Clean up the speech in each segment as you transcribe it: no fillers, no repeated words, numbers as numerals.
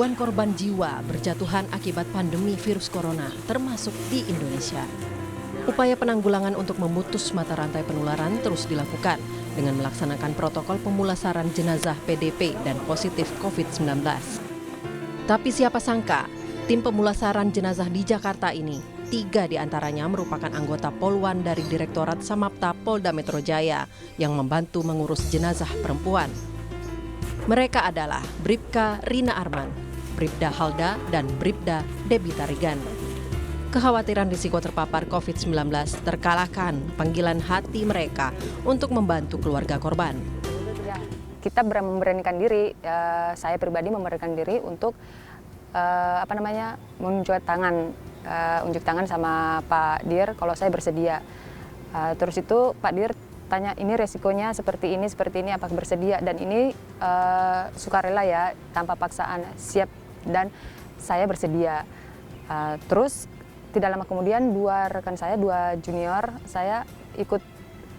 Ribuan korban jiwa berjatuhan akibat pandemi virus corona, termasuk di Indonesia. Upaya penanggulangan untuk memutus mata rantai penularan terus dilakukan dengan melaksanakan protokol pemulasaran jenazah PDP dan positif COVID-19. Tapi siapa sangka, tim pemulasaran jenazah di Jakarta ini, 3 diantaranya merupakan anggota Polwan dari Direktorat Samapta Polda Metro Jaya yang membantu mengurus jenazah perempuan. Mereka adalah Bribka Rina Arman, Bribda Halda, dan Bribda Debbie Tarigan. Kekhawatiran risiko terpapar COVID-19 terkalahkan panggilan hati mereka untuk membantu keluarga korban. Kita memberanikan diri, saya pribadi memberanikan diri untuk menunjuk tangan sama Pak Dir kalau saya bersedia. Terus itu Pak Dir tanya, ini resikonya seperti ini, apakah bersedia? Dan ini sukarela ya, tanpa paksaan, siap, dan saya bersedia. Terus tidak lama kemudian 2 rekan saya, 2 junior, saya ikut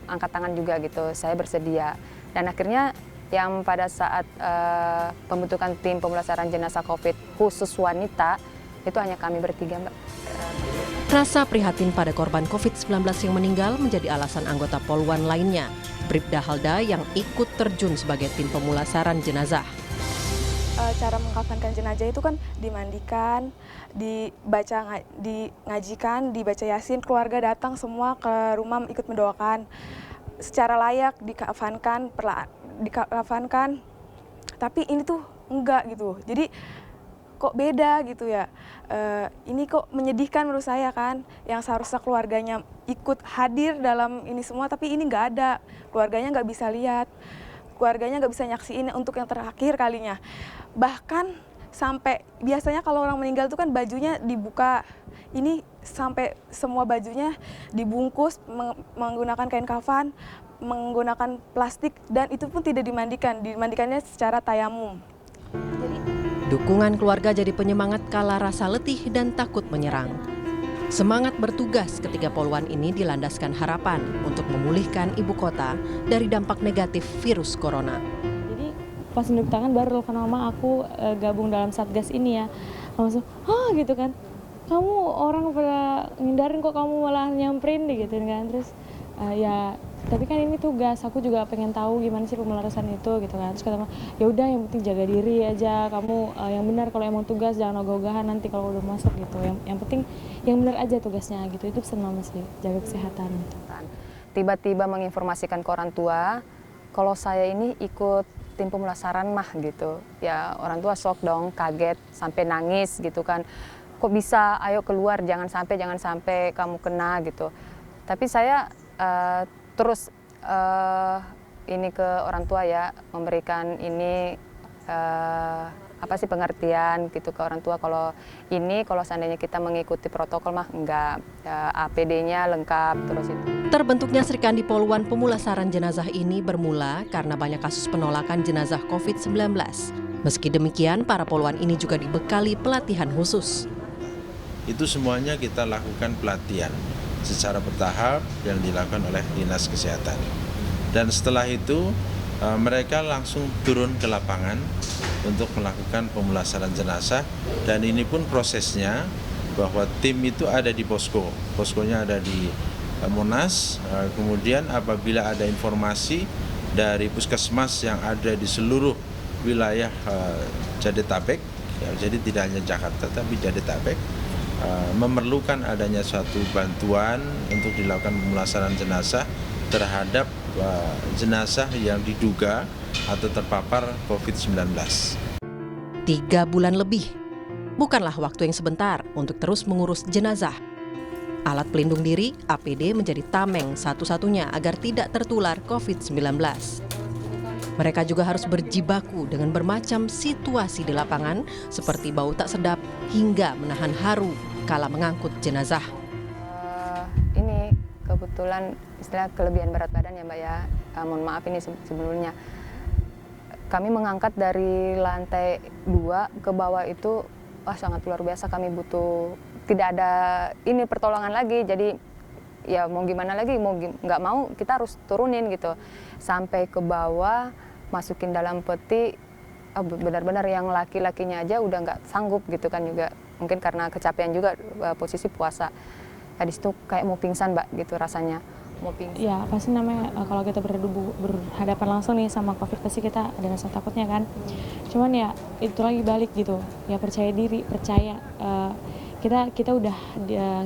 angkat tangan juga gitu, saya bersedia. Dan akhirnya yang pada saat pembentukan tim pemulasaran jenazah COVID khusus wanita, itu hanya kami bertiga, Mbak. Rasa prihatin pada korban COVID-19 yang meninggal menjadi alasan anggota Polwan lainnya, Bribda Halda yang ikut terjun sebagai tim pemulasaran jenazah. Cara mengkafankan jenazah itu kan dimandikan, ngajikan, dibaca yasin, keluarga datang semua ke rumah ikut mendoakan. Secara layak dikafankan, tapi ini tuh enggak gitu. Jadi kok beda gitu ya, ini kok menyedihkan menurut saya kan, yang seharusnya keluarganya ikut hadir dalam ini semua, tapi ini nggak ada, keluarganya nggak bisa lihat, keluarganya nggak bisa nyaksiin untuk yang terakhir kalinya. Bahkan sampai biasanya kalau orang meninggal itu kan bajunya dibuka, ini sampai semua bajunya dibungkus menggunakan kain kafan, menggunakan plastik, dan itu pun tidak dimandikannya secara tayamum. Dukungan keluarga jadi penyemangat kala rasa letih dan takut menyerang. Semangat bertugas ketika Polwan ini dilandaskan harapan untuk memulihkan ibu kota dari dampak negatif virus corona. Jadi pas menepuk tangan baru kenal mama aku gabung dalam Satgas ini ya. Langsung, gitu kan. Kamu orang pada ngindarin kok kamu malah nyamperin gitu kan. Terus ya tapi kan ini tugas, aku juga pengen tahu gimana sih pemulasaran itu gitu kan. Terus kata mama, ya udah yang penting jaga diri aja, kamu yang benar, kalau emang tugas jangan ogah-ogahan nanti kalau udah masuk gitu. Yang penting yang benar aja tugasnya gitu, itu pesan mama sih, jaga kesehatan gitu. Tiba-tiba menginformasikan ke orang tua kalau saya ini ikut tim pemulasaran mah gitu. Ya orang tua shock dong, kaget sampai nangis gitu kan. Kok bisa, ayo keluar, jangan sampai kamu kena gitu. Tapi saya terus ini ke orang tua ya, memberikan ini pengertian gitu ke orang tua kalau seandainya kita mengikuti protokol mah enggak, APD-nya lengkap terus itu. Terbentuknya Serikandi Polwan pemulasaran jenazah ini bermula karena banyak kasus penolakan jenazah COVID-19. Meski demikian, para Polwan ini juga dibekali pelatihan khusus. Itu semuanya kita lakukan pelatihan secara bertahap yang dilakukan oleh Dinas Kesehatan. Dan setelah itu mereka langsung turun ke lapangan untuk melakukan pemulasaran jenazah, dan ini pun prosesnya bahwa tim itu ada di posko. Poskonya ada di Monas, kemudian apabila ada informasi dari puskesmas yang ada di seluruh wilayah Jabodetabek, ya, jadi tidak hanya Jakarta tapi Jabodetabek, memerlukan adanya suatu bantuan untuk dilakukan pemulasaran jenazah terhadap jenazah yang diduga atau terpapar COVID-19. 3 bulan lebih, bukanlah waktu yang sebentar untuk terus mengurus jenazah. Alat pelindung diri, APD, menjadi tameng satu-satunya agar tidak tertular COVID-19. Mereka juga harus berjibaku dengan bermacam situasi di lapangan, seperti bau tak sedap hingga menahan haru kala mengangkut jenazah. Ini kebetulan istilah kelebihan berat badan ya Mbak ya. Mohon maaf ini sebelumnya. Kami mengangkat dari lantai 2 ke bawah itu sangat luar biasa, kami butuh, tidak ada ini pertolongan lagi. Jadi ya mau gimana lagi, nggak mau kita harus turunin gitu. Sampai ke bawah, masukin dalam peti, benar-benar yang laki-lakinya aja udah nggak sanggup gitu kan, juga mungkin karena kecapean juga posisi puasa. Di situ kayak mau pingsan Mbak gitu rasanya, mau pingsan. Ya pasti namanya kalau kita berhadapan langsung nih sama COVID pasti kita ada rasa takutnya kan. Cuman ya itu lagi balik gitu, ya percaya diri, percaya kita udah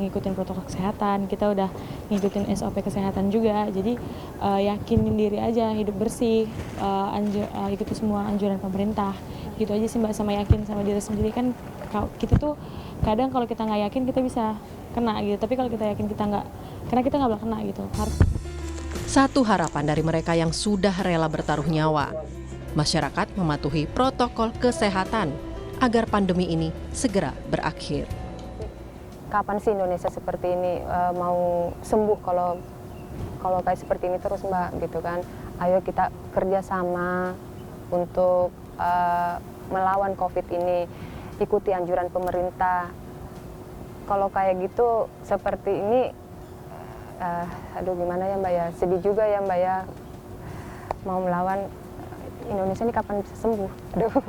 ngikutin protokol kesehatan, kita udah ngikutin SOP kesehatan juga, jadi yakinin diri aja, hidup bersih, ikuti semua anjuran pemerintah, gitu aja sih Mbak, sama yakin sama diri sendiri kan. Kita tuh kadang kalau kita nggak yakin kita bisa kena gitu, tapi kalau kita yakin kita nggak, karena kita nggak bakal kena gitu. Satu harapan dari mereka yang sudah rela bertaruh nyawa, masyarakat mematuhi protokol kesehatan agar pandemi ini segera berakhir. Kapan sih Indonesia seperti ini mau sembuh kalau kayak seperti ini terus Mbak gitu kan. Ayo kita kerjasama untuk melawan COVID ini, ikuti anjuran pemerintah. Kalau kayak gitu seperti ini, aduh gimana ya Mbak ya, sedih juga ya Mbak ya, mau melawan Indonesia ini kapan bisa sembuh. Aduh.